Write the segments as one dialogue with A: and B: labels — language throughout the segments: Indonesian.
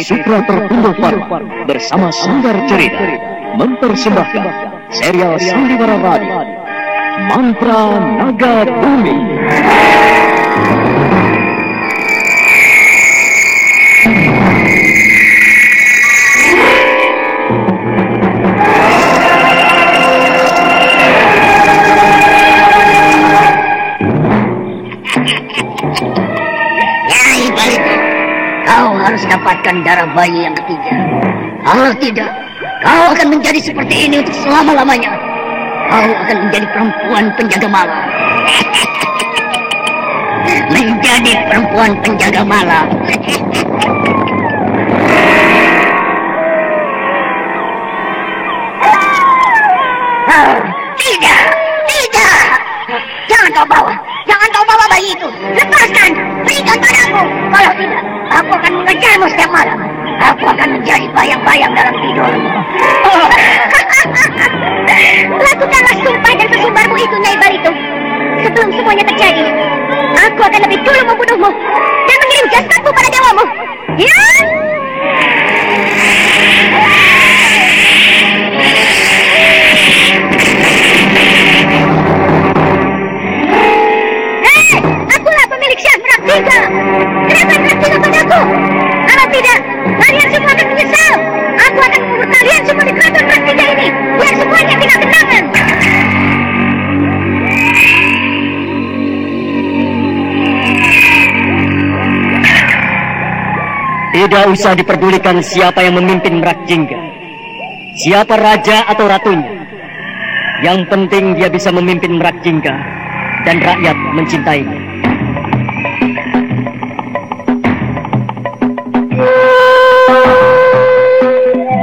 A: Sutra Tertunggal Pharma bersama Sanggar Cerita mempersembahkan serial Sandiwara Radio Mantra Naga Bumi.
B: Kau harus dapatkan darah bayi yang ketiga. Kalau tidak, kau akan menjadi seperti ini untuk selama-lamanya. Kau akan menjadi perempuan penjaga malam. Menjadi perempuan penjaga malam. Tidak, tidak. Jangan kau bawa bayi itu. Lepaskan, berikan padaku. Kalau tidak, aku akan mengejarmu setiap malam. Aku akan menjadi bayang-bayang dalam tidurmu.
C: Lakukanlah sumpah dan kesumbarmu itu, Nyai Barito. Sebelum semuanya terjadi, aku akan lebih dulu membunuhmu dan mengirim jasadmu pada dewamu. Ya? Akulah pemilik Syah Merak Tiga. Serahkan Merak Tiga padaku. Kalau tidak, kalian semua akan menyesal. Aku akan mengurut kalian semua di keraton Merak Tiga ini, biar semuanya tidak kenangan.
A: Tidak usah diperdulikan siapa yang memimpin Merak Jingga, siapa raja atau ratunya. Yang penting dia bisa memimpin Merak Jingga dan rakyat mencintainya.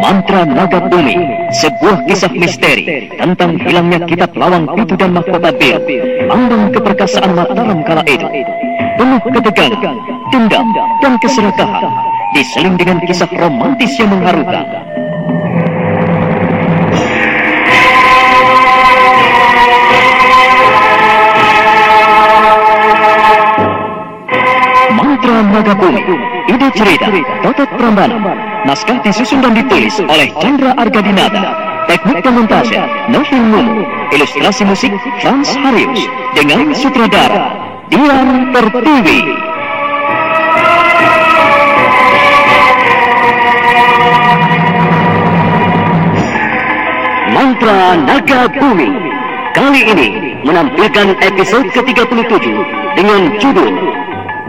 A: Mantra Naga Bumi, sebuah kisah misteri tentang hilangnya kitab lawang pitu dan mahkota bir, lambang keperkasaan Mataram kala itu. Penuh ketegangan, dendam, dan keserakahan, diseling dengan kisah romantis yang mengharukan. Mantra Naga Bumi, ide cerita Totot Prambanan, naskah disusun dan ditulis oleh Chandra Argadinata, teknik dan montase Novin Mumu, ilustrasi musik Frans Harius, dengan sutradara Dian Pertiwi. Mantra Naga Bumi kali ini menampilkan episode ke-37 dengan judul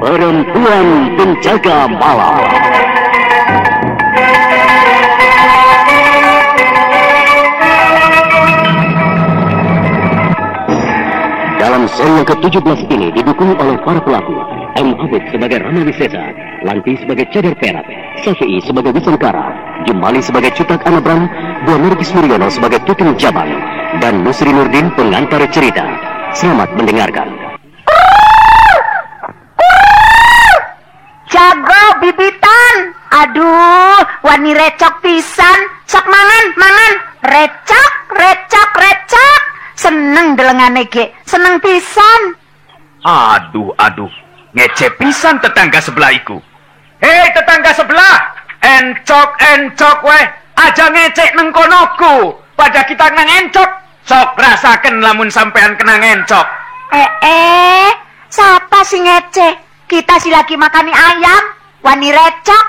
A: Perempuan Penjaga Malam. Dalam seri yang ke-17 ini didukung oleh para pelaku M. Abid sebagai Rama Wisesa, Lanti sebagai Cadar Perak, Syafi'i sebagai Wisangkara, Jumali sebagai Cutak Anabram, Bu Nurgis Muryono sebagai Tutung Jaban, dan Nusri Nurdin pengantar cerita. Selamat mendengarkan.
D: Jago bibitan. Aduh, wani recok pisan. Sok mangan. Recok. Seneng delengane ge, seneng pisan.
E: Aduh, ngece pisan tetangga sebelah iku. Hei tetangga sebelah, encok weh, aja ngecek neng konoku. Pada kita nang encok, sok rasaken lamun sampean kena encok.
D: Siapa sih ngecek? Kita sih lagi makani ayam, wani recok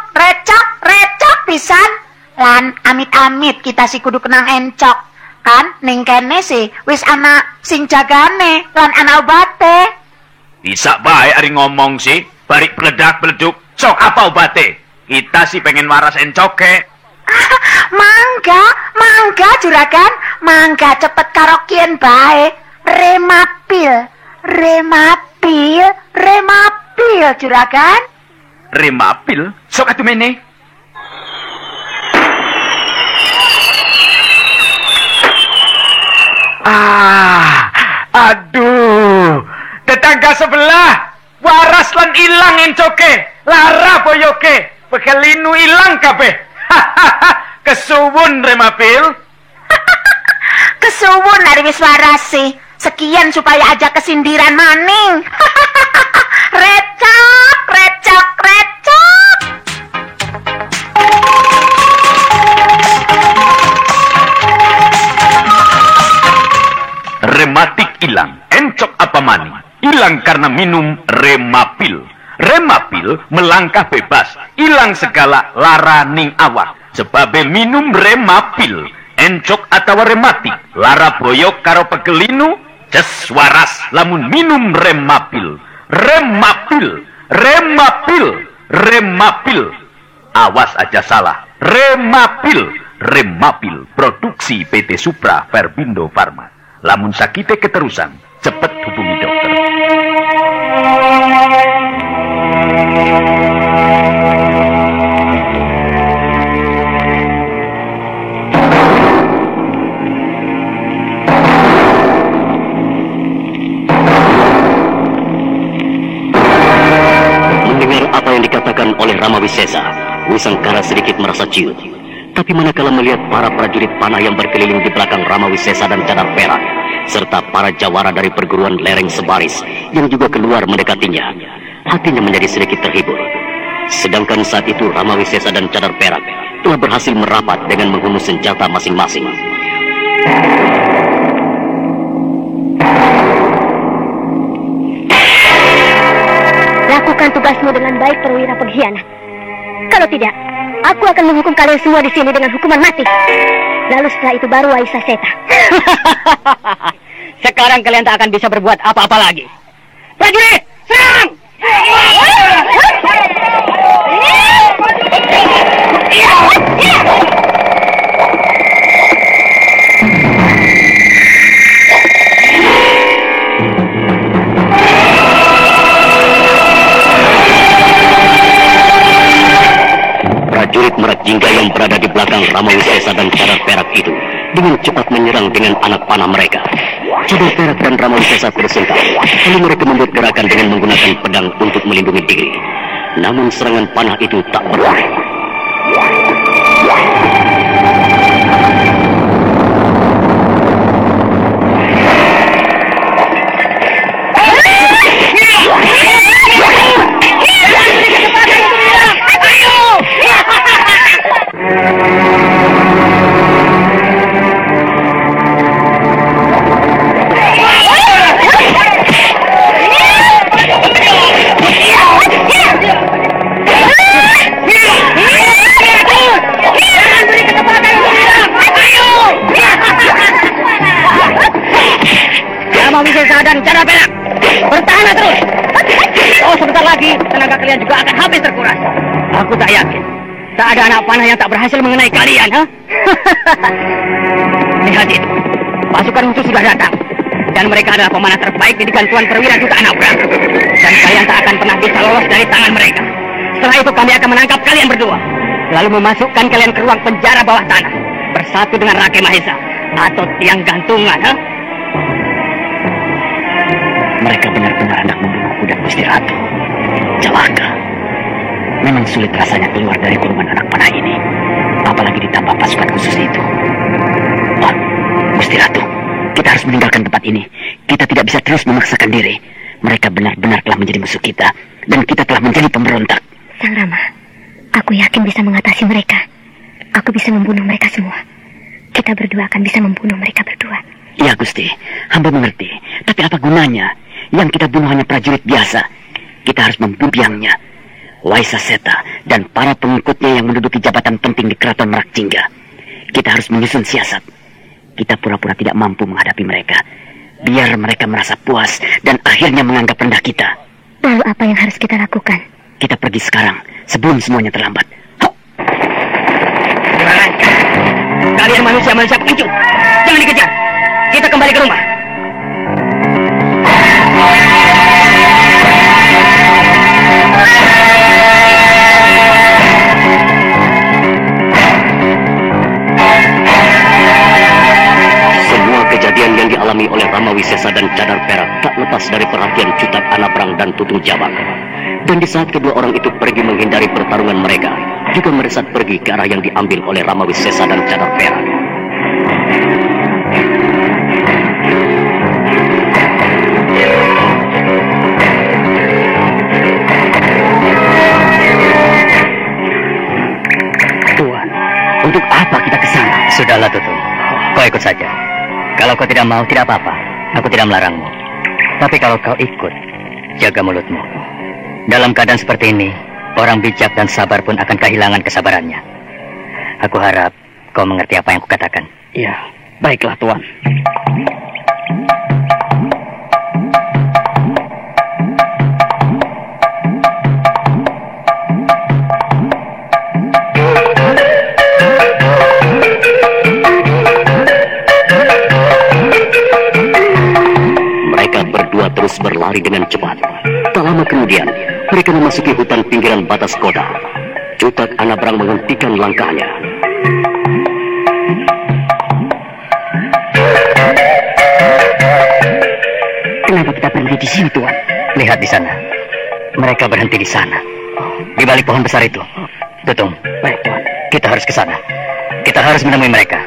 D: pisan. Lan amit-amit kita sih kudu kenang encok. Kan ning kene sih wis ana sing jagane lan ana obate.
E: Bisa bae ari ngomong sih, barik peledak-peleduk. Sok apa obate? Kita sih pengen waras encoke.
D: Mangga juragan, mangga cepet karokien bae. Remapil juragan.
E: Remapil? Sok atuh mene. Aduh, tetangga sebelah waras lan ilang encoke, lara boyoke, begelinu ilang kabeh. Kesuwun Remapil.
D: Kesuwun ari wis waras sih. Sekian supaya aja kesindiran maning. Recok.
E: Pamani hilang karena minum remapil. Remapil melangkah bebas, hilang segala lara ning awak. Sebab minum remapil, encok atau rematik, lara boyok karo pegelinu, jes waras lamun minum remapil. Remapil, remapil, remapil. Awas aja salah, remapil, remapil. Produksi PT Supra Verbindo Farma. Lamun sakite keterusan, cepet hubungi dokter.
A: Mendengar apa yang dikatakan oleh Ramawisesa, Wisangkara sedikit merasa ciut. Tapi manakala melihat para prajurit panah yang berkeliling di belakang Ramawisesa dan Cadar Perak, serta para jawara dari perguruan lereng sebaris yang juga keluar mendekatinya, hatinya menjadi sedikit terhibur. Sedangkan saat itu Ramawisesa dan Cadar Perak telah berhasil merapat dengan menghunus senjata masing-masing.
C: Lakukan tugasmu dengan baik, perwira pengkhianat. Kalau tidak, aku akan menghukum kalian semua di sini dengan hukuman mati. Lalu setelah itu baru Waisa Seta.
F: Sekarang kalian tak akan bisa berbuat apa-apa lagi. Prajurit, serang!
A: Prajurit Merak Jingga yang berada di belakang Ramawisesa dan Cadar Perak itu dengan cepat menyerang dengan anak panah mereka. Cadar Perak dan Ramawisesa tersungkap, lalu mereka membuat gerakan dengan menggunakan pedang untuk melindungi diri. Namun serangan panah itu tak berhasil.
F: Ramawisesa dan Cadar Perak, bertahan terus. Oh, sebentar lagi tenaga kalian juga akan habis terkuras. Aku tak yakin tak ada anak panah yang tak berhasil mengenai kalian, ha? Lihat itu, pasukan musuh sudah datang, dan mereka adalah pemanah terbaik di Tuan Perwira Duta Anabra. Dan kalian tak akan pernah bisa lolos dari tangan mereka. Setelah itu kami akan menangkap kalian berdua, lalu memasukkan kalian ke ruang penjara bawah tanah, bersatu dengan Rake Mahesa atau tiang gantungan, ha?
A: Mereka benar-benar hendak membunuhku dan Gusti Ratu. Celaka. Memang sulit rasanya keluar dari kurungan anak panah ini. Apalagi ditambah pasukan khusus itu. Oh, Gusti Ratu, kita harus meninggalkan tempat ini. Kita tidak bisa terus memaksakan diri. Mereka benar-benar telah menjadi musuh kita. Dan kita telah menjadi pemberontak.
C: Sang Rama, aku yakin bisa mengatasi mereka. Aku bisa membunuh mereka semua. Kita berdua akan bisa membunuh mereka berdua.
A: Ya Gusti, hamba mengerti. Tapi apa gunanya? Yang kita bunuh hanya prajurit biasa. Kita harus membunuh biangnya, Waisa Seta, dan para pengikutnya yang menduduki jabatan penting di Keraton Merak Jingga. Kita harus menyusun siasat. Kita pura-pura tidak mampu menghadapi mereka, biar mereka merasa puas dan akhirnya menganggap rendah kita.
C: Lalu apa yang harus kita lakukan?
A: Kita pergi sekarang, sebelum semuanya terlambat.
F: Kalian manusia-manusia pengecut, jangan dikejar. Kita kembali ke rumah.
A: Semua kejadian yang dialami oleh Ramawisesa dan Cadar Perak tak lepas dari perhatian Cutak Anabrang dan Tutung Jabang. Dan di saat kedua orang itu pergi menghindari pertarungan mereka, juga meresat pergi ke arah yang diambil oleh Ramawisesa dan Cadar Perak.
F: Tuan, untuk apa kita ke sana?
A: Sudahlah Tutung, kau ikut saja. Kalau kau tidak mau, tidak apa-apa. Aku tidak melarangmu.
F: Tapi kalau kau ikut, jaga mulutmu. Dalam keadaan seperti ini, orang bijak dan sabar pun akan kehilangan kesabarannya. Aku harap kau mengerti apa yang kukatakan.
A: Ya, baiklah Tuan. Mereka berdua terus berlari dengan cepat. Tak lama kemudian, mereka memasuki hutan pinggiran batas kota. Cutak Anabrang menghentikan langkahnya.
F: Kenapa kita berhenti di sini, Tuan? Lihat di sana. Mereka berhenti di sana. Di balik pohon besar itu. Tutung.
A: Baik, Tuan.
F: Kita harus ke sana. Kita harus menemui mereka.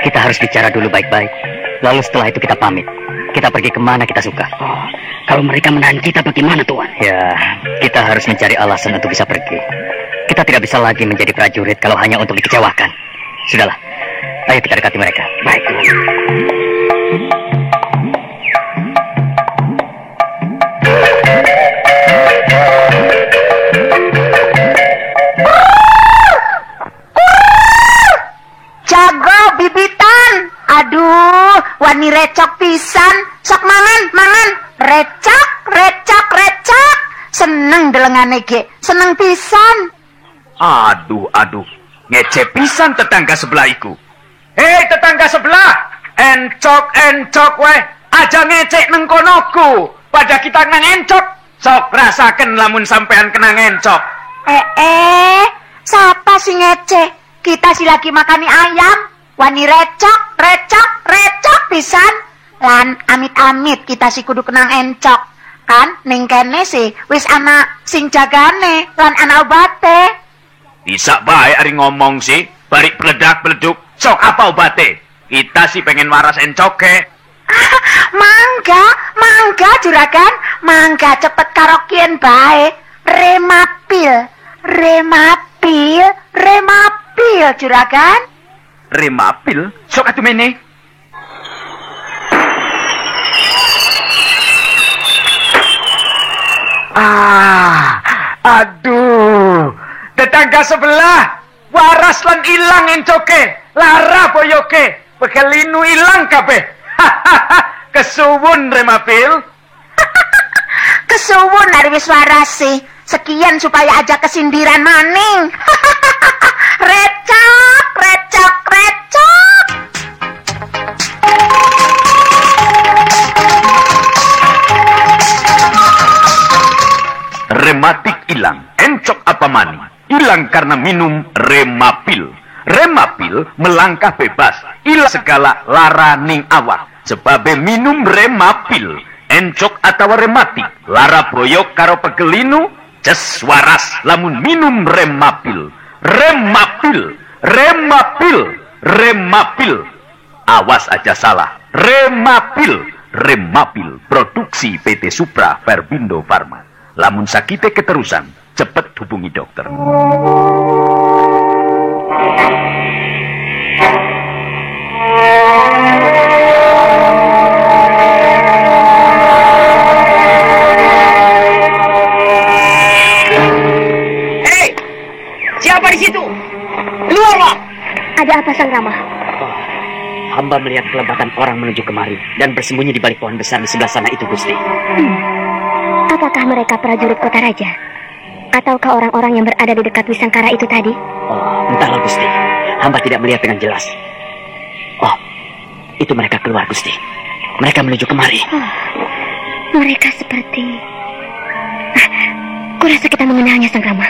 F: Kita harus bicara dulu baik-baik. Lalu setelah itu kita pamit. Kita pergi kemana kita suka.
A: Kalau mereka menahan kita bagaimana, Tuan?
F: Ya, kita harus mencari alasan untuk bisa pergi. Kita tidak bisa lagi menjadi prajurit kalau hanya untuk dikecewakan. Sudahlah, ayo kita dekati mereka.
A: Baik, Tuan.
D: Jago bibitan. Aduh, wani recok pisan. Sok mangan. Recok. Seneng delengane ge. Seneng pisan.
E: Aduh. Ngece pisan tetangga sebelah iku. Hei tetangga sebelah. Encok weh. Aja ngecek neng konoku. Pada kita nang encok. Sok rasaken lamun sampean kena encok.
D: Siapa sih ngece? Kita si lagi makani ayam. Wani recok pisan. Lan amit-amit kita si kudu kenang encok. Kan ning kene sih wis ana sing jagane lan ana obate.
E: Bisa baik ari ngomong sih. Balik beledak-beleduk. Sok apa obate? Kita sih pengen waras encoke.
D: Mangga juragan. Mangga cepet karokien bae. Remapil juragan.
E: Remapil? Sok atuh mene. Aduh. Tetangga sebelah. Waras lan ilang encoke. Lara boyoke. Bekelinu ilang kabeh. Kesuwun Remapil.
D: Kesuwun dari wis waras sih. Sekian supaya aja kesindiran maning. Recok.
E: Rematik ilang. Encok apa mani? Hilang karena minum Remapil. Remapil melangkah bebas. Ilang segala lara ning awak. Sebabe minum Remapil. Encok atau rematik. Lara boyok karo pegelinu. Jes waras lamun minum Remapil. Remapil. Awas aja salah. Remapil. Produksi PT Supra Verbindo Pharma. Lamun sakite keterusan, cepet hubungi dokter.
F: Hei! Siapa di situ? Keluarlah!
C: Ada apa, Sang Rama?
A: Hamba melihat kelebatan orang menuju kemari dan bersembunyi di balik pohon besar di sebelah sana itu, Gusti.
C: Apakah mereka prajurit kota raja? Ataukah orang-orang yang berada di dekat Wisangkara itu tadi?
A: Entahlah, Gusti. Hamba tidak melihat dengan jelas. Itu mereka keluar, Gusti. Mereka menuju kemari.
C: Mereka seperti... kurasa kita mengenalnya, Sang Rama.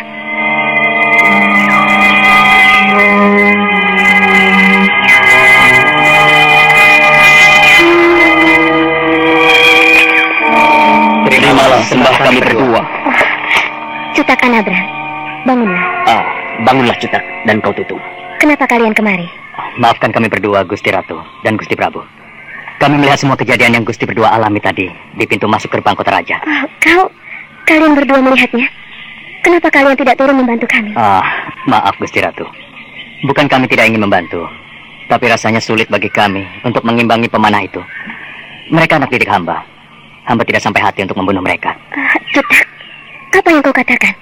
A: Terimalah sembah kami berdua.
C: Cutak Anabrang, bangunlah.
A: Bangunlah Cutak dan kau Tutung.
C: Kenapa kalian kemari?
F: Maafkan kami berdua, Gusti Ratu dan Gusti Prabu. Kami melihat semua kejadian yang Gusti berdua alami tadi di pintu masuk gerbang kota raja.
C: Kalian berdua melihatnya? Kenapa kalian tidak turun membantu kami?
F: Maaf Gusti Ratu. Bukan kami tidak ingin membantu, tapi rasanya sulit bagi kami untuk mengimbangi pemanah itu. Mereka anak didik hamba. hamba tidak sampai hati untuk membunuh mereka.
C: Cutak, apa yang kau katakan?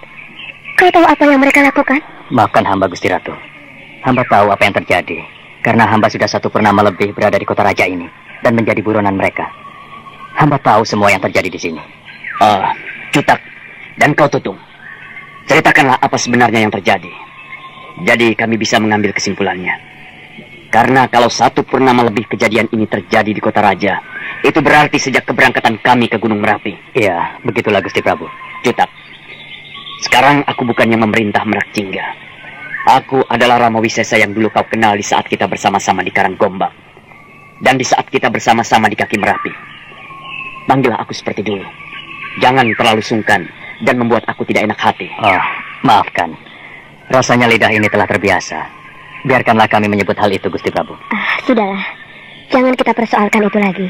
C: Kau tahu apa yang mereka lakukan?
F: Maafkan hamba, Gusti Ratu. Hamba tahu apa yang terjadi, karena hamba sudah 1 purnama lebih berada di kota raja ini dan menjadi buronan mereka. Hamba tahu semua yang terjadi di sini.
A: Cutak, dan kau Tutung, ceritakanlah apa sebenarnya yang terjadi. Jadi kami bisa mengambil kesimpulannya. Karena kalau 1 purnama lebih kejadian ini terjadi di kota raja, itu berarti sejak keberangkatan kami ke Gunung Merapi.
F: Iya, begitulah Gusti Prabu.
A: Cutak, sekarang aku bukannya memerintah Merak Jingga. Aku adalah Rama Wisesa yang dulu kau kenal di saat kita bersama-sama di Karanggombang. Dan di saat kita bersama-sama di kaki Merapi. Panggillah aku seperti dulu. Jangan terlalu sungkan dan membuat aku tidak enak hati.
F: Oh, maafkan. Rasanya lidah ini telah terbiasa. Biarkanlah kami menyebut hal itu, Gusti Prabu.
C: Sudahlah. Jangan kita persoalkan itu lagi.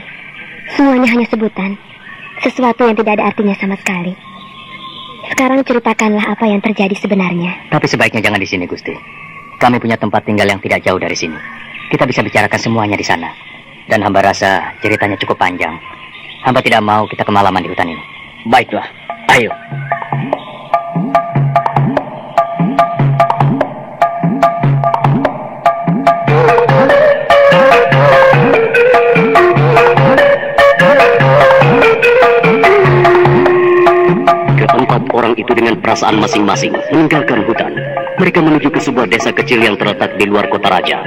C: Semuanya hanya sebutan. Sesuatu yang tidak ada artinya sama sekali. Sekarang ceritakanlah apa yang terjadi sebenarnya.
F: Tapi sebaiknya jangan di sini, Gusti. Kami punya tempat tinggal yang tidak jauh dari sini. Kita bisa bicarakan semuanya di sana. Dan hamba rasa ceritanya cukup panjang. Hamba tidak mau kita kemalaman di hutan ini.
A: Baiklah, ayo. Keempat orang itu dengan perasaan masing-masing meninggalkan hutan. Mereka menuju ke sebuah desa kecil yang terletak di luar kota raja.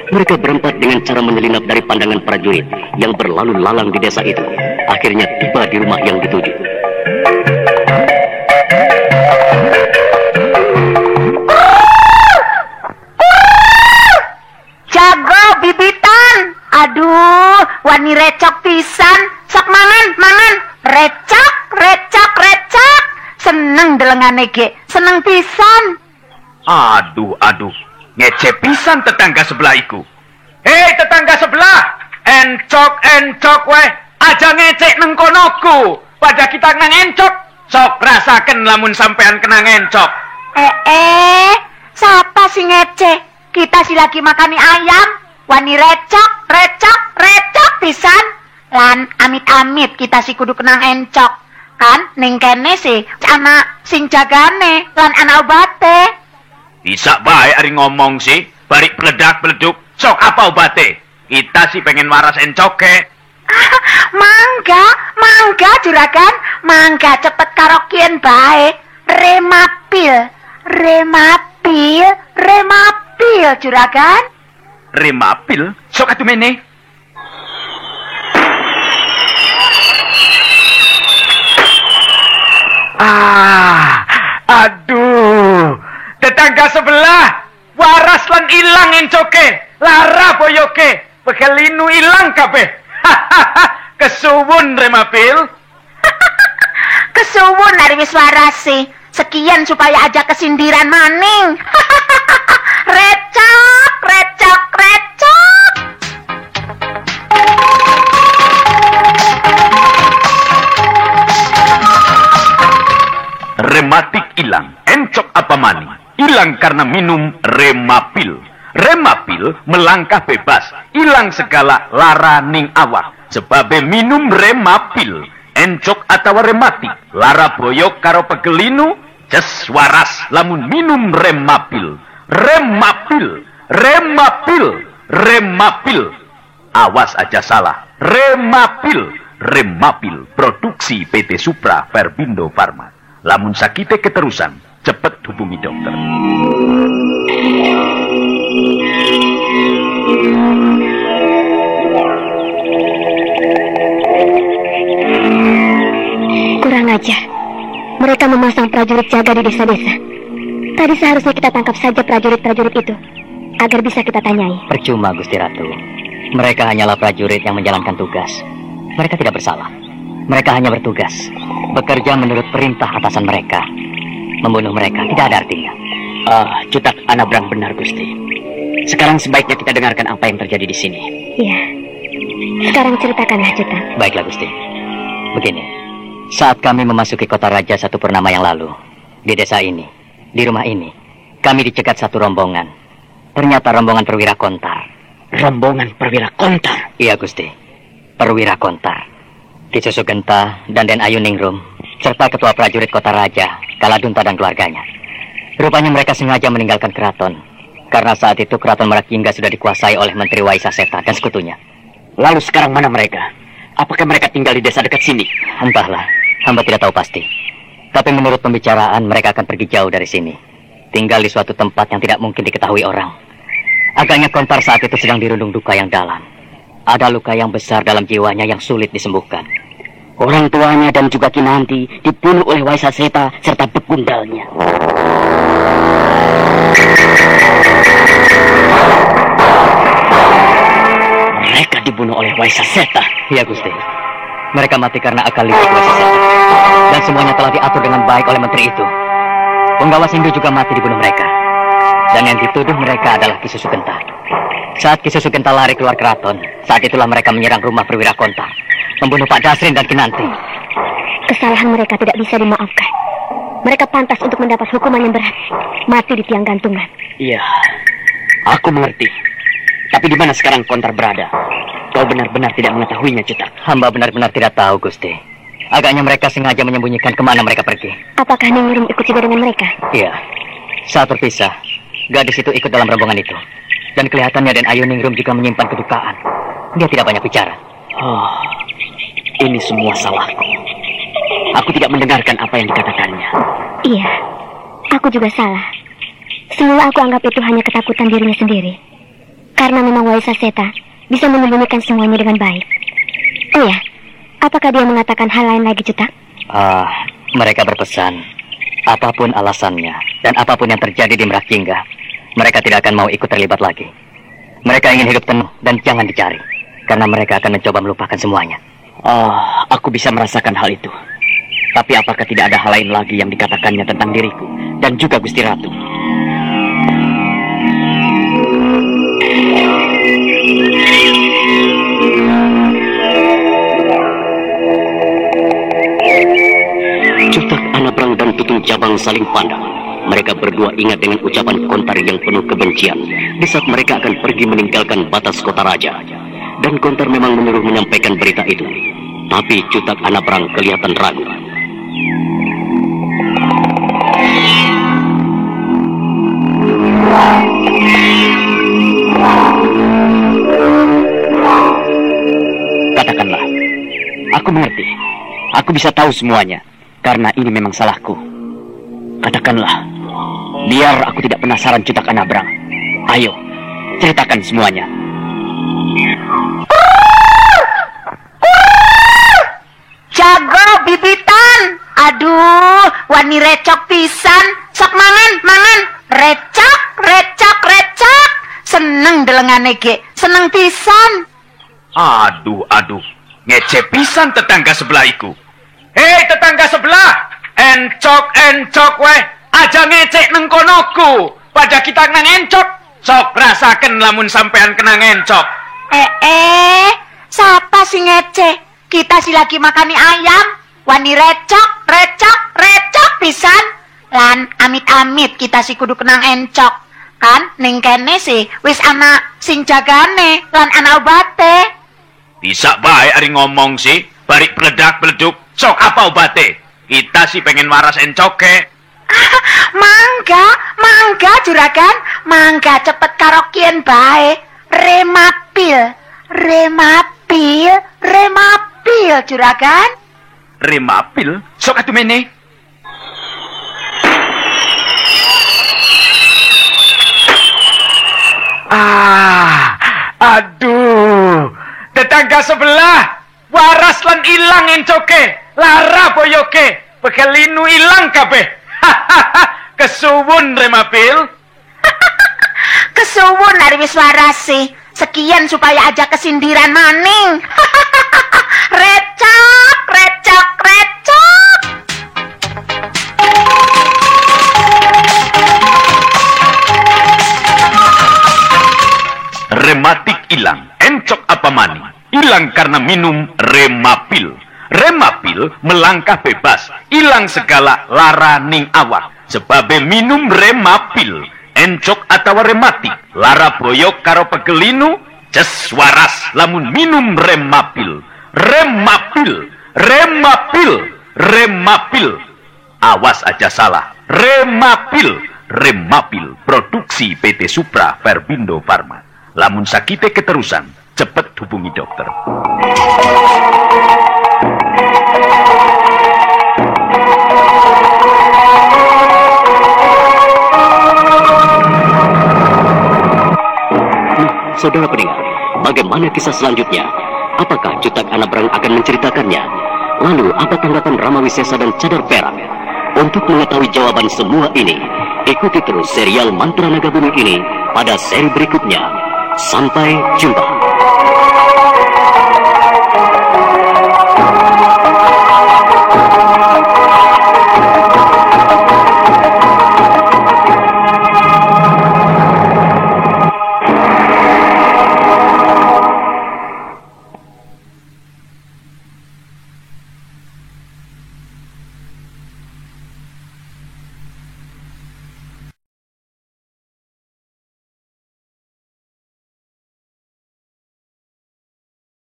A: Mereka berempat dengan cara menyelinap dari pandangan prajurit yang berlalu lalang di desa itu. Akhirnya tiba di rumah yang dituju.
D: Jago bibitan. Aduh, wani recok pisan. Sok mangan. Recok. Seneng delengane ge, seneng pisan.
E: Aduh. Ngece pisan tetangga sebelah iku. Hei tetangga sebelah, encok weh, aja ngecek neng konoku. Pada kita nang encok, sok rasaken lamun sampean kena encok.
D: Siapa sih ngece? Kita si lagi makani ayam, wani recok pisan. Lan amit-amit kita si kudu kena encok. Kan ning kene sih anak sing jagane lan anak obate.
E: Bisa baik ari ngomong sih, balik peledak-peleduk. Sok apa obate? Kita sih pengen waras encoke.
D: Mangga juragan, mangga cepet karokien bae. Remapil juragan.
E: Remapil? Sok atuh mene. Aduh, tetangga sebelah waras lan ilang encoke, lara boyoke, pegelinu ilang kabeh. Kesuwun Remapil.
D: Kesuwun ari wis waras sih. Sekian supaya aja kesindiran maning. Recok.
E: Rematik ilang, encok apa mani? Ilang karena minum Remapil. Remapil melangkah bebas, ilang segala lara ning awak. Sebab minum Remapil, encok atau rematik, lara boyok karo pegelinu, jes waras lamun minum Remapil. Remapil. Awas aja salah. Remapil, produksi PT Supra Verbindo Pharma. Lamun sakite keterusan, cepet hubungi dokter.
C: Kurang ajar. Mereka memasang prajurit jaga di desa-desa. Tadi seharusnya kita tangkap saja prajurit-prajurit itu, agar bisa kita tanyai.
F: Percuma, Gusti Ratu. Mereka hanyalah prajurit yang menjalankan tugas. Mereka tidak bersalah. Mereka hanya bertugas, bekerja menurut perintah atasan mereka. Membunuh mereka tidak ada artinya.
A: Cutak Anabrang benar, Gusti. Sekarang sebaiknya kita dengarkan apa yang terjadi di sini.
C: Iya. Sekarang ceritakanlah, Cutak.
F: Baiklah, Gusti. Begini, saat kami memasuki kota raja 1 purnama yang lalu, di desa ini, di rumah ini, kami dicegat satu rombongan. Ternyata rombongan perwira kontar.
A: Rombongan perwira kontar?
F: Iya, Gusti. Perwira kontar. Ki Susugenta dan Den Ayu Ningrum, serta ketua prajurit kota raja, Kaladunta dan keluarganya. Rupanya mereka sengaja meninggalkan keraton, karena saat itu keraton Merakingga sudah dikuasai oleh Menteri Waisaseta dan sekutunya.
A: Lalu sekarang mana mereka? Apakah mereka tinggal di desa dekat sini?
F: Entahlah, hamba tidak tahu pasti. Tapi menurut pembicaraan, mereka akan pergi jauh dari sini. Tinggal di suatu tempat yang tidak mungkin diketahui orang. Agaknya Kontar saat itu sedang dirundung duka yang dalam. Ada luka yang besar dalam jiwanya yang sulit disembuhkan.
A: Orang tuanya dan juga Kinanti dibunuh oleh Waisaseta serta begundalnya. Mereka dibunuh oleh Waisaseta.
F: Iya, Gusti. Mereka mati karena akal licik Waisaseta. Dan semuanya telah diatur dengan baik oleh menteri itu. Penggawa Sindu juga mati dibunuh mereka. Dan yang dituduh mereka adalah Ki Susugenta. Saat Ki Susugenta lari keluar keraton, saat itulah mereka menyerang rumah perwira Kontar, membunuh Pak Dasrin dan Kinanti.
C: Kesalahan mereka tidak bisa dimaafkan. Mereka pantas untuk mendapat hukuman yang berat, mati di tiang gantungan.
A: Iya, aku mengerti. Tapi di mana sekarang Kontar berada? Kau benar-benar tidak mengetahuinya, Cutak.
F: Hamba benar-benar tidak tahu, Gusti. Agaknya mereka sengaja menyembunyikan kemana mereka pergi.
C: Apakah Ningrum ikut juga dengan mereka?
F: Iya. Saat berpisah, gadis itu ikut dalam rombongan itu. Dan kelihatannya Den Ayu Ningrum juga menyimpan kedukaan. Dia tidak banyak bicara.
A: Oh, ini semua salahku. Aku tidak mendengarkan apa yang dikatakannya.
C: Iya, aku juga salah. Semula aku anggap itu hanya ketakutan dirinya sendiri. Karena memang Waisaseta bisa menyembunyikan semuanya dengan baik. Oh ya, apakah dia mengatakan hal lain lagi, Cutak?
F: Mereka berpesan, apapun alasannya dan apapun yang terjadi di Merakingga, mereka tidak akan mau ikut terlibat lagi. Mereka ingin hidup tenang dan jangan dicari, karena mereka akan mencoba melupakan semuanya.
A: Aku bisa merasakan hal itu. Tapi apakah tidak ada hal lain lagi yang dikatakannya tentang diriku dan juga Gusti Ratu? Cutak, Anabrang dan Tutung Cabang saling pandang. Mereka berdua ingat dengan ucapan Kontar yang penuh kebencian di saat mereka akan pergi meninggalkan batas kota raja. Dan Kontar memang menyuruh menyampaikan berita itu. Tapi Cutak Anabrang kelihatan ragu. Katakanlah, aku mengerti. Aku bisa tahu semuanya, karena ini memang salahku. Katakanlah, biar aku tidak penasaran, Cutak Anabrang. Ayo, ceritakan semuanya.
D: Jago bibitan. Aduh, wani recok pisan. Sok mangan. Recok. Seneng delengane ge, seneng pisan.
E: Aduh. Ngece pisan tetangga sebelah iku. Hei tetangga sebelah, encok weh. Aja ngecek neng konoku. Pada kita nang encok. Sok rasaken lamun sampean kena encok.
D: Siapa sih ngece? Kita si lagi makani ayam, wani recok pisan. Lan amit-amit kita si kudu kenang encok. Kan ning kene sih wis ana sing jagane lan ana obate.
E: Bisa bae ari ngomong sih, bari peledak-peleduk. Sok apa obate? Kita sih pengen waras encoke.
D: Mangga juragan, mangga cepet karokien bae. Remapil juragan.
E: Remapil? Sok atuh meneh. Aduh, tetangga sebelah waras lan ilang encoke, lara boyoke, pekelinu ilang kabeh. Kesuwun Remapil.
D: Kesuwun ari wis waras sih. Sekian supaya aja kesindiran maning. Recok.
E: Rematik ilang, encok apa mani? Ilang karena minum Remapil. Remapil melangkah bebas, ilang segala lara ning awak. Sebab minum Remapil, encok atau rematik, lara boyok karo pegelinu, ces waras lamun minum Remapil. Remapil, Remapil, Remapil. Awas aja salah. Remapil, Remapil. Produksi PT Supra Verbindo Pharma. Lamun sakite keterusan, cepet hubungi dokter.
A: Saudara pendengar, bagaimana kisah selanjutnya? Apakah Cutak Anabrang akan menceritakannya? Lalu apa tanggapan Ramawisesa dan Cadar Perak? Untuk mengetahui jawaban semua ini, ikuti terus serial Mantra Naga Bumi ini pada seri berikutnya. Sampai jumpa.